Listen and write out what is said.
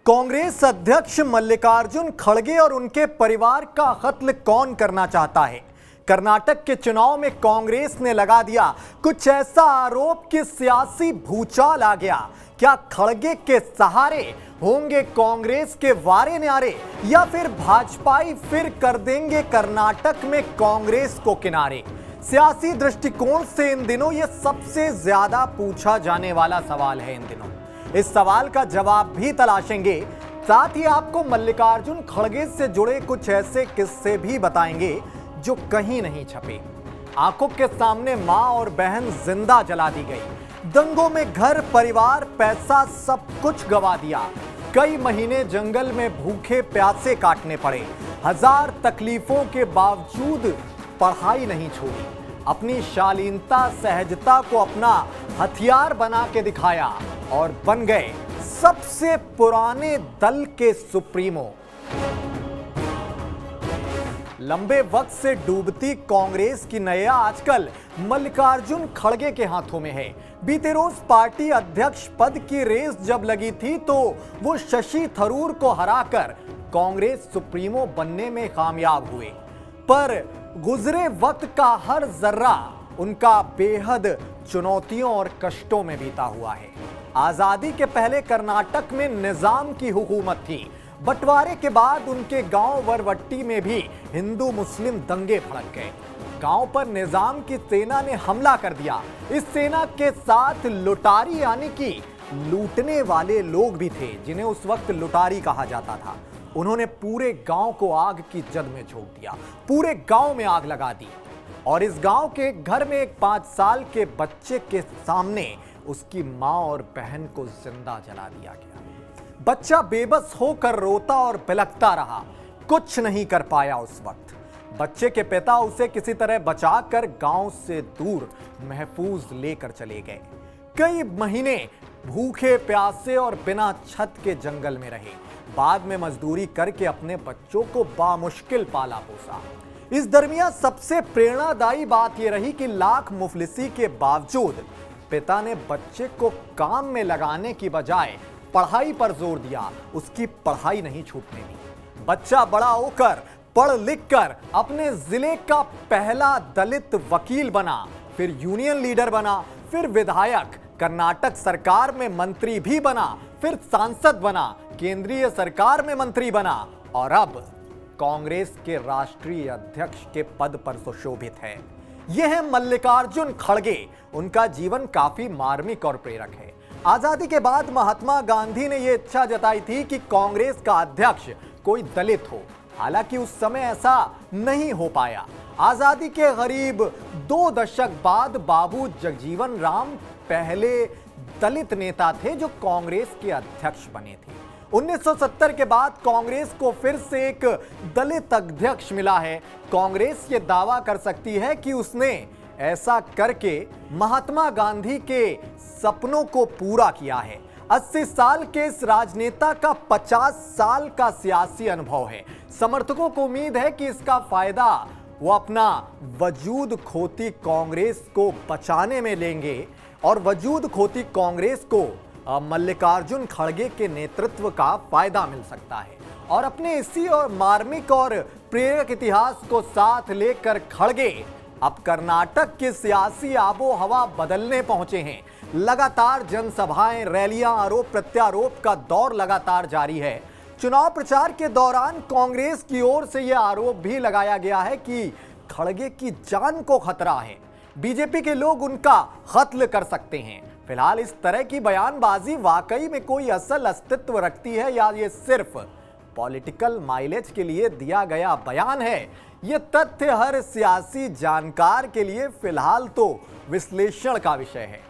कांग्रेस अध्यक्ष मल्लिकार्जुन खड़गे और उनके परिवार का कत्ल कौन करना चाहता है। कर्नाटक के चुनाव में कांग्रेस ने लगा दिया कुछ ऐसा आरोप कि सियासी भूचाल आ गया। क्या खड़गे के सहारे होंगे कांग्रेस के वारे न्यारे या फिर भाजपाई फिर कर देंगे कर्नाटक में कांग्रेस को किनारे। सियासी दृष्टिकोण से इन दिनों यह सबसे ज्यादा पूछा जाने वाला सवाल है। इन दिनों इस सवाल का जवाब भी तलाशेंगे, साथ ही आपको मल्लिकार्जुन खड़गे से जुड़े कुछ ऐसे किस्से भी बताएंगे जो कहीं नहीं छपे। आंखों के सामने मां और बहन जिंदा जला दी गई। दंगों में घर परिवार पैसा सब कुछ गवा दिया। कई महीने जंगल में भूखे प्यासे काटने पड़े। हजार तकलीफों के बावजूद पढ़ाई नहीं छोड़ी। अपनी शालीनता सहजता को अपना हथियार बना के दिखाया और बन गए सबसे पुराने दल के सुप्रीमो। लंबे वक्त से डूबती कांग्रेस की नैया आजकल मल्लिकार्जुन खड़गे के हाथों में है। बीते रोज पार्टी अध्यक्ष पद की रेस जब लगी थी तो वो शशि थरूर को हराकर कांग्रेस सुप्रीमो बनने में कामयाब हुए, पर गुजरे वक्त का हर जर्रा उनका बेहद चुनौतियों और कष्टों में बीता हुआ है। आजादी के पहले कर्नाटक में निजाम की हुकूमत थी। बंटवारे के बाद उनके गांव वरवट्टी में भी हिंदू मुस्लिम दंगे भड़क गए। गांव पर निजाम की सेना ने हमला कर दिया। इस सेना के साथ लुटारी यानी कि लूटने वाले लोग भी थे, जिन्हें उस वक्त लुटारी कहा जाता था। उन्होंने पूरे गांव को आग की जद में झोंक दिया। पूरे गांव में आग लगा दी और इस गांव के घर में एक 5 साल के बच्चे के सामने उसकी मां और बहन को जिंदा जला दिया गया। बच्चा बेबस होकर रोता और बिलखता रहा, कुछ नहीं कर पाया उस वक्त। बच्चे के पिता उसे किसी तरह बचाकर गांव से दूर महफूज लेकर चले गए। कई महीने भूखे प्यासे और बिना छत के जंगल में रहे। बाद में मजदूरी करके अपने बच्चों को बामुश्किल पाला पोसा। इस दरमियान सबसे प्रेरणादायी बात यह रही कि लाख मुफलिसी के बावजूद पिता ने बच्चे को काम में लगाने की बजाय पढ़ाई पर जोर दिया। उसकी पढ़ाई नहीं छूटने दी। बच्चा बड़ा होकर पढ़ लिख कर अपने जिले का पहला दलित वकील बना, फिर यूनियन लीडर बना, फिर विधायक, कर्नाटक सरकार में मंत्री भी बना, फिर सांसद बना, केंद्रीय सरकार में मंत्री बना और अब कांग्रेस के राष्ट्रीय अध्यक्ष के पद पर सुशोभित है। यह है मल्लिकार्जुन खड़गे। उनका जीवन काफी मार्मिक और प्रेरक है। आजादी के बाद महात्मा गांधी ने यह इच्छा जताई थी कि कांग्रेस का अध्यक्ष कोई दलित हो। हालांकि उस समय ऐसा नहीं हो पाया। आजादी के करीब 2 दशक बाद बाबू जगजीवन राम पहले दलित नेता थे जो कांग्रेस के अध्यक्ष बने थे। 1970 के बाद कांग्रेस को फिर से एक दलित अध्यक्ष मिला है। कांग्रेस ये दावा कर सकती है कि उसने ऐसा करके महात्मा गांधी के सपनों को पूरा किया है। 80 साल के इस राजनेता का 50 साल का सियासी अनुभव है। समर्थकों को उम्मीद है कि इसका फायदा वो अपना वजूद खोती कांग्रेस को बचाने में लेंगे और वजूद खोती कांग्रेस को मल्लिकार्जुन खड़गे के नेतृत्व का फायदा मिल सकता है। और अपने इसी और मार्मिक और प्रेरक इतिहास को साथ लेकर खड़गे अब कर्नाटक की सियासी आबो हवा बदलने पहुंचे हैं। लगातार जनसभाएं, रैलियां, आरोप प्रत्यारोप का दौर लगातार जारी है। चुनाव प्रचार के दौरान कांग्रेस की ओर से यह आरोप भी लगाया गया है कि खड़गे की जान को खतरा है। बीजेपी के लोग उनका कत्ल कर सकते हैं। फिलहाल इस तरह की बयानबाजी वाकई में कोई असल अस्तित्व रखती है या ये सिर्फ पॉलिटिकल माइलेज के लिए दिया गया बयान है, ये तथ्य हर सियासी जानकार के लिए फिलहाल तो विश्लेषण का विषय है।